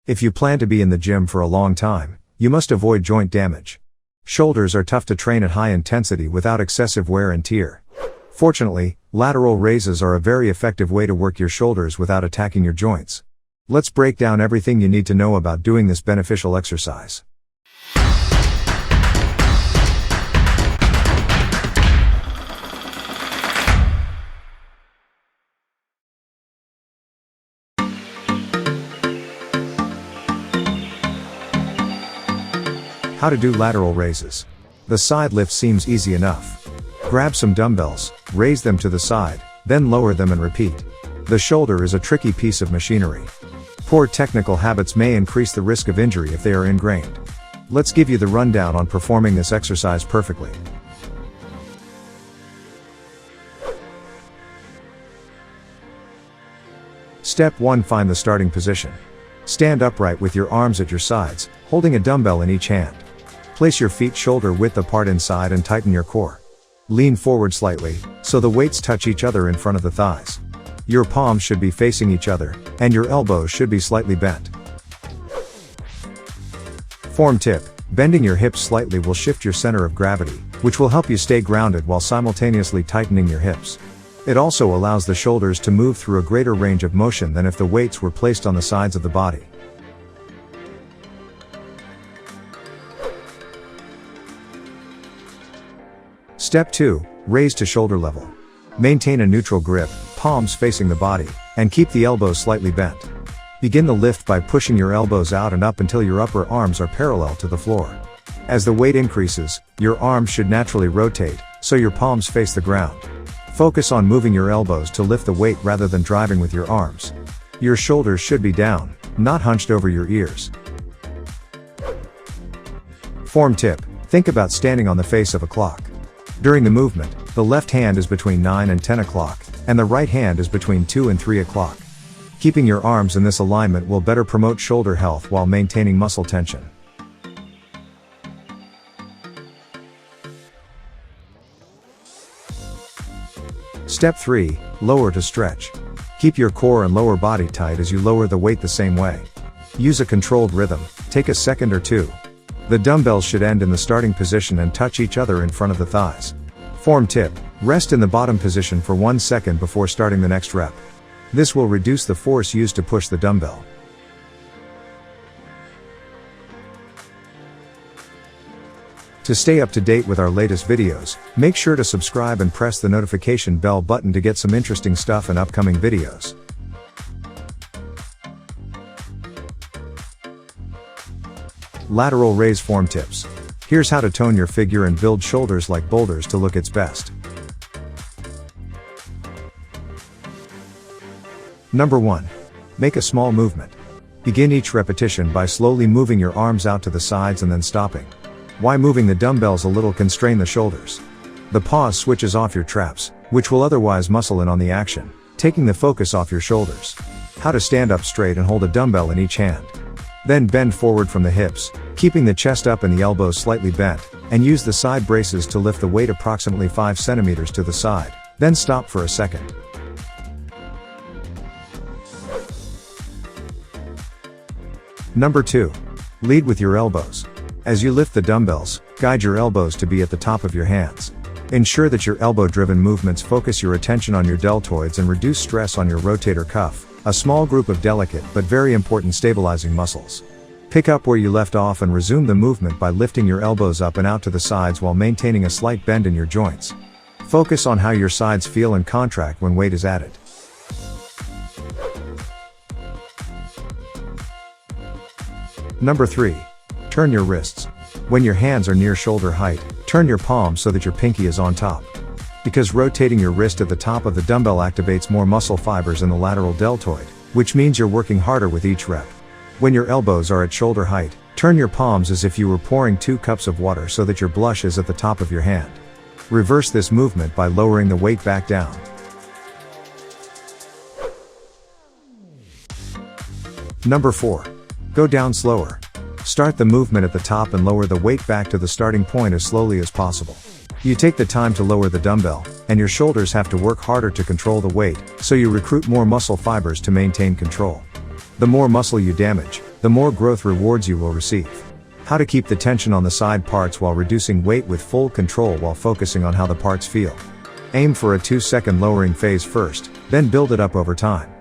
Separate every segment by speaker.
Speaker 1: If you plan to be in the gym for a long time, you must avoid joint damage. Shoulders are tough to train at high intensity without excessive wear and tear. Fortunately, lateral raises are a very effective way to work your shoulders without attacking your joints. Let's break down everything you need to know about doing this beneficial exercise. How to do lateral raises. The side lift seems easy enough. Grab some dumbbells, raise them to the side, then lower them and repeat. The shoulder is a tricky piece of machinery. Poor technical habits may increase the risk of injury if they are ingrained. Let's give you the rundown on performing this exercise perfectly. Step 1. Find the starting position. Stand upright with your arms at your sides, holding a dumbbell in each hand. Place your feet shoulder width apart inside and tighten your core. Lean forward slightly, so the weights touch each other in front of the thighs. Your palms should be facing each other, and your elbows should be slightly bent. Form tip: bending your hips slightly will shift your center of gravity, which will help you stay grounded while simultaneously tightening your hips. It also allows the shoulders to move through a greater range of motion than if the weights were placed on the sides of the body. Step 2. Raise to shoulder level. Maintain a neutral grip, palms facing the body, and keep the elbows slightly bent. Begin the lift by pushing your elbows out and up until your upper arms are parallel to the floor. As the weight increases, your arms should naturally rotate, so your palms face the ground. Focus on moving your elbows to lift the weight rather than driving with your arms. Your shoulders should be down, not hunched over your ears. Form tip: think about standing on the face of a clock. During the movement, the left hand is between 9 and 10 o'clock, and the right hand is between 2 and 3 o'clock. Keeping your arms in this alignment will better promote shoulder health while maintaining muscle tension. Step 3. Lower to stretch. Keep your core and lower body tight as you lower the weight the same way. Use a controlled rhythm, take a second or two. The dumbbells should end in the starting position and touch each other in front of the thighs. Form tip: rest in the bottom position for 1 second before starting the next rep. This will reduce the force used to push the dumbbell. To stay up to date with our latest videos, make sure to subscribe and press the notification bell button to get some interesting stuff in upcoming videos. Lateral raise form tips. Here's how to tone your figure and build shoulders like boulders to look its best. Number 1. Make a small movement. Begin each repetition by slowly moving your arms out to the sides and then stopping. Why moving the dumbbells a little can strain the shoulders. The pause switches off your traps, which will otherwise muscle in on the action, taking the focus off your shoulders. How to stand up straight and hold a dumbbell in each hand. Then bend forward from the hips, keeping the chest up and the elbows slightly bent, and use the side braces to lift the weight approximately 5 centimeters to the side, then stop for a second. Number 2. Lead with your elbows. As you lift the dumbbells, guide your elbows to be at the top of your hands. Ensure that your elbow-driven movements focus your attention on your deltoids and reduce stress on your rotator cuff, a small group of delicate but very important stabilizing muscles. Pick up where you left off and resume the movement by lifting your elbows up and out to the sides while maintaining a slight bend in your joints. Focus on how your sides feel and contract when weight is added. Number 3. Turn your wrists. When your hands are near shoulder height, turn your palms so that your pinky is on top. Because rotating your wrist at the top of the dumbbell activates more muscle fibers in the lateral deltoid, which means you're working harder with each rep. When your elbows are at shoulder height, turn your palms as if you were pouring 2 cups of water so that your blush is at the top of your hand. Reverse this movement by lowering the weight back down. Number 4. Go down slower. Start the movement at the top and lower the weight back to the starting point as slowly as possible. You take the time to lower the dumbbell, and your shoulders have to work harder to control the weight, so you recruit more muscle fibers to maintain control. The more muscle you damage, the the more growth rewards you will receive. How to keep the tension on the side parts while reducing weight with full control while focusing on how the parts feel. Aim for a 2-second lowering phase first, then build it up over time.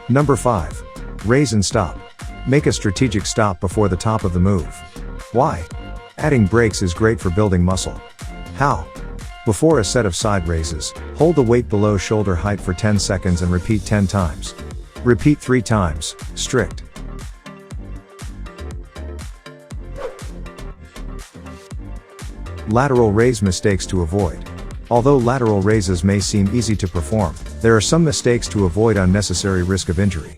Speaker 1: Number 5. Raise and stop. Make a strategic stop before the top of the move. Why? Adding breaks is great for building muscle. How? Before a set of side raises, hold the weight below shoulder height for 10 seconds and repeat 10 times. Repeat 3 times, strict. Lateral raise mistakes to avoid. Although lateral raises may seem easy to perform, there are some mistakes to avoid unnecessary risk of injury.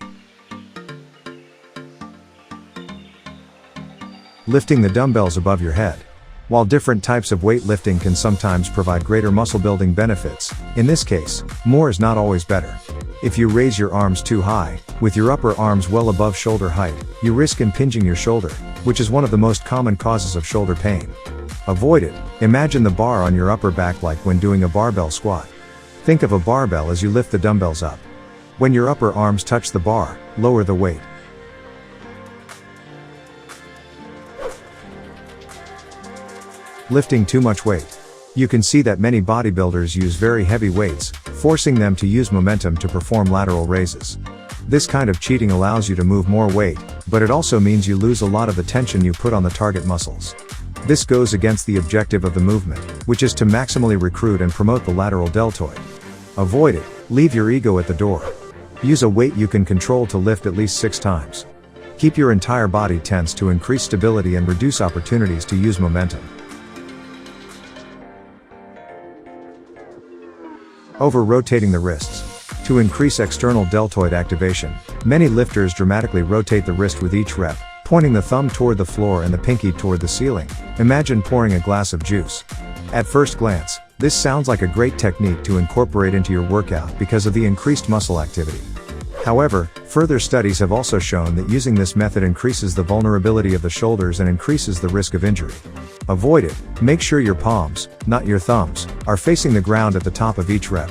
Speaker 1: Lifting the dumbbells above your head. While different types of weightlifting can sometimes provide greater muscle building benefits, in this case, more is not always better. If you raise your arms too high, with your upper arms well above shoulder height, you risk impinging your shoulder, which is one of the most common causes of shoulder pain. Avoid it. Imagine the bar on your upper back like when doing a barbell squat. Think of a barbell as you lift the dumbbells up. When your upper arms touch the bar, lower the weight. Lifting too much weight. You can see that many bodybuilders use very heavy weights, forcing them to use momentum to perform lateral raises. This kind of cheating allows you to move more weight, but it also means you lose a lot of the tension you put on the target muscles. This goes against the objective of the movement, which is to maximally recruit and promote the lateral deltoid. Avoid it. Leave your ego at the door. Use a weight you can control to lift at least 6 times. Keep your entire body tense to increase stability and reduce opportunities to use momentum. Over-rotating the wrists. To increase external deltoid activation, many lifters dramatically rotate the wrist with each rep, pointing the thumb toward the floor and the pinky toward the ceiling. Imagine pouring a glass of juice. At first glance, this sounds like a great technique to incorporate into your workout because of the increased muscle activity. However, further studies have also shown that using this method increases the vulnerability of the shoulders and increases the risk of injury. Avoid it. Make sure your palms, not your thumbs, are facing the ground at the top of each rep.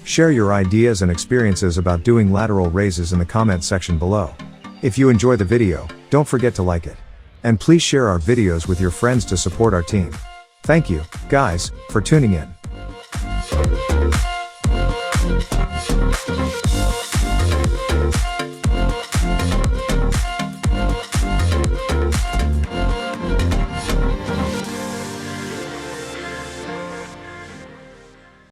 Speaker 1: Share your ideas and experiences about doing lateral raises in the comments section below. If you enjoy the video, don't forget to like it. And please share our videos with your friends to support our team. Thank you, guys, for tuning in.